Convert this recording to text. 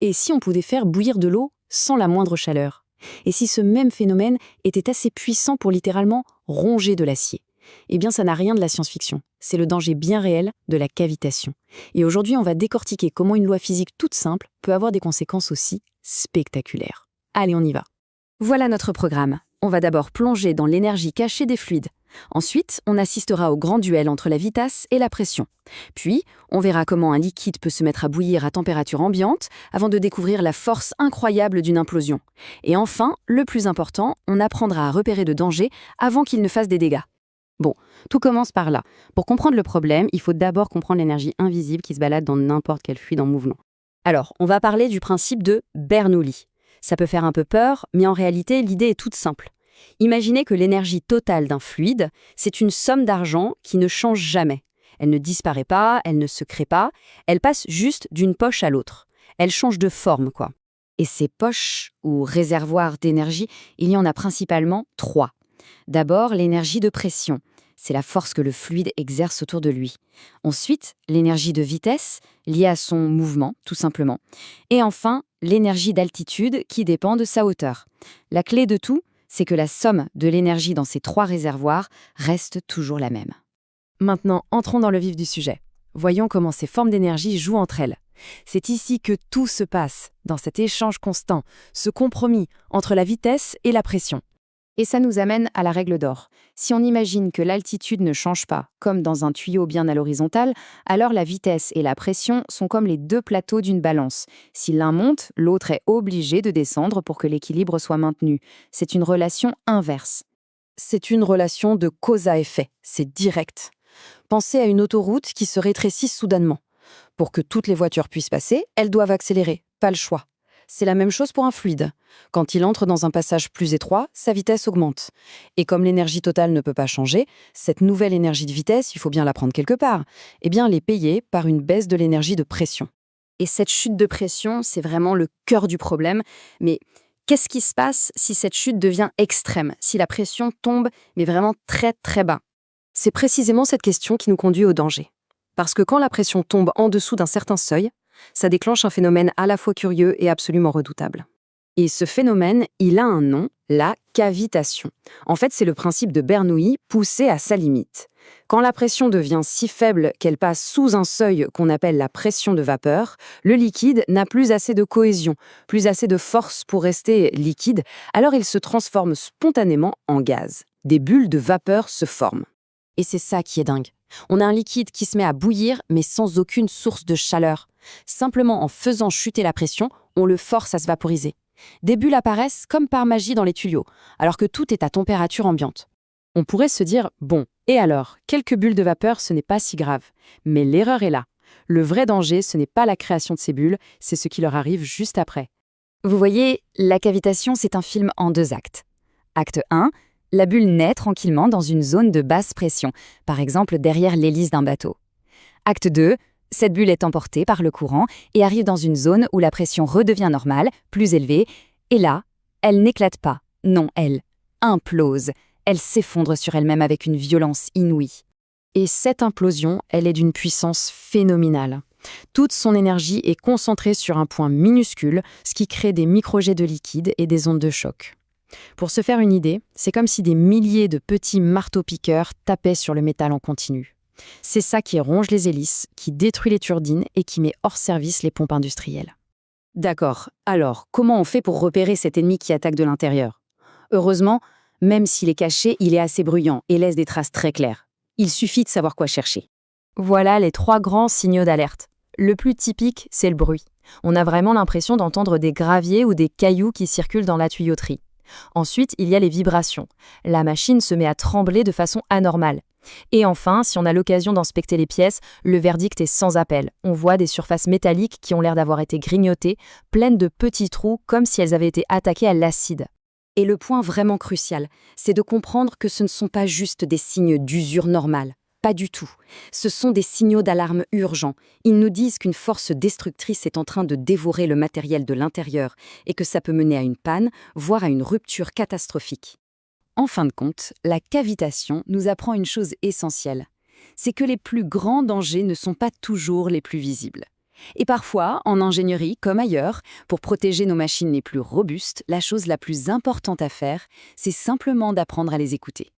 Et si on pouvait faire bouillir de l'eau sans la moindre chaleur? Et si ce même phénomène était assez puissant pour littéralement ronger de l'acier? Eh bien, ça n'a rien de la science-fiction. C'est le danger bien réel de la cavitation. Et aujourd'hui, on va décortiquer comment une loi physique toute simple peut avoir des conséquences aussi spectaculaires. Allez, on y va. Voilà notre programme. On va d'abord plonger dans l'énergie cachée des fluides. Ensuite, on assistera au grand duel entre la vitesse et la pression. Puis, on verra comment un liquide peut se mettre à bouillir à température ambiante avant de découvrir la force incroyable d'une implosion. Et enfin, le plus important, on apprendra à repérer de dangers avant qu'il ne fasse des dégâts. Bon, tout commence par là. Pour comprendre le problème, il faut d'abord comprendre l'énergie invisible qui se balade dans n'importe quel fluide en mouvement. Alors, on va parler du principe de Bernoulli. Ça peut faire un peu peur, mais en réalité, l'idée est toute simple. Imaginez que l'énergie totale d'un fluide, c'est une somme d'argent qui ne change jamais. Elle ne disparaît pas, elle ne se crée pas, elle passe juste d'une poche à l'autre. Elle change de forme, quoi. Et ces poches, ou réservoirs d'énergie, il y en a principalement 3. D'abord, l'énergie de pression. C'est la force que le fluide exerce autour de lui. Ensuite, l'énergie de vitesse, liée à son mouvement, tout simplement. Et enfin, l'énergie d'altitude qui dépend de sa hauteur. La clé de tout, c'est que la somme de l'énergie dans ces 3 réservoirs reste toujours la même. Maintenant, entrons dans le vif du sujet. Voyons comment ces formes d'énergie jouent entre elles. C'est ici que tout se passe, dans cet échange constant, ce compromis entre la vitesse et la pression. Et ça nous amène à la règle d'or. Si on imagine que l'altitude ne change pas, comme dans un tuyau bien à l'horizontale, alors la vitesse et la pression sont comme les 2 plateaux d'une balance. Si l'un monte, l'autre est obligé de descendre pour que l'équilibre soit maintenu. C'est une relation inverse. C'est une relation de cause à effet, c'est direct. Pensez à une autoroute qui se rétrécit soudainement. Pour que toutes les voitures puissent passer, elles doivent accélérer, pas le choix. C'est la même chose pour un fluide. Quand il entre dans un passage plus étroit, sa vitesse augmente. Et comme l'énergie totale ne peut pas changer, cette nouvelle énergie de vitesse, il faut bien la prendre quelque part, eh bien elle est payée par une baisse de l'énergie de pression. Et cette chute de pression, c'est vraiment le cœur du problème. Mais qu'est-ce qui se passe si cette chute devient extrême, si la pression tombe, mais vraiment très très bas? C'est précisément cette question qui nous conduit au danger. Parce que quand la pression tombe en dessous d'un certain seuil, ça déclenche un phénomène à la fois curieux et absolument redoutable. Et ce phénomène, il a un nom, la cavitation. En fait, c'est le principe de Bernoulli poussé à sa limite. Quand la pression devient si faible qu'elle passe sous un seuil qu'on appelle la pression de vapeur, le liquide n'a plus assez de cohésion, plus assez de force pour rester liquide, alors il se transforme spontanément en gaz. Des bulles de vapeur se forment. Et c'est ça qui est dingue. On a un liquide qui se met à bouillir, mais sans aucune source de chaleur. Simplement en faisant chuter la pression, on le force à se vaporiser. Des bulles apparaissent comme par magie dans les tuyaux, alors que tout est à température ambiante. On pourrait se dire, bon, et alors, quelques bulles de vapeur, ce n'est pas si grave. Mais l'erreur est là. Le vrai danger, ce n'est pas la création de ces bulles, c'est ce qui leur arrive juste après. Vous voyez, la cavitation, c'est un film en 2 actes. Acte 1, la bulle naît tranquillement dans une zone de basse pression, par exemple derrière l'hélice d'un bateau. Acte 2, cette bulle est emportée par le courant et arrive dans une zone où la pression redevient normale, plus élevée, et là, elle n'éclate pas, non, elle implose. Elle s'effondre sur elle-même avec une violence inouïe. Et cette implosion, elle est d'une puissance phénoménale. Toute son énergie est concentrée sur un point minuscule, ce qui crée des microjets de liquide et des ondes de choc. Pour se faire une idée, c'est comme si des milliers de petits marteaux-piqueurs tapaient sur le métal en continu. C'est ça qui ronge les hélices, qui détruit les turbines et qui met hors service les pompes industrielles. D'accord, alors comment on fait pour repérer cet ennemi qui attaque de l'intérieur? Heureusement, même s'il est caché, il est assez bruyant et laisse des traces très claires. Il suffit de savoir quoi chercher. Voilà les 3 grands signaux d'alerte. Le plus typique, c'est le bruit. On a vraiment l'impression d'entendre des graviers ou des cailloux qui circulent dans la tuyauterie. Ensuite, il y a les vibrations. La machine se met à trembler de façon anormale. Et enfin, si on a l'occasion d'inspecter les pièces, le verdict est sans appel. On voit des surfaces métalliques qui ont l'air d'avoir été grignotées, pleines de petits trous comme si elles avaient été attaquées à l'acide. Et le point vraiment crucial, c'est de comprendre que ce ne sont pas juste des signes d'usure normale. Pas du tout. Ce sont des signaux d'alarme urgents. Ils nous disent qu'une force destructrice est en train de dévorer le matériel de l'intérieur et que ça peut mener à une panne, voire à une rupture catastrophique. En fin de compte, la cavitation nous apprend une chose essentielle. C'est que les plus grands dangers ne sont pas toujours les plus visibles. Et parfois, en ingénierie comme ailleurs, pour protéger nos machines les plus robustes, la chose la plus importante à faire, c'est simplement d'apprendre à les écouter.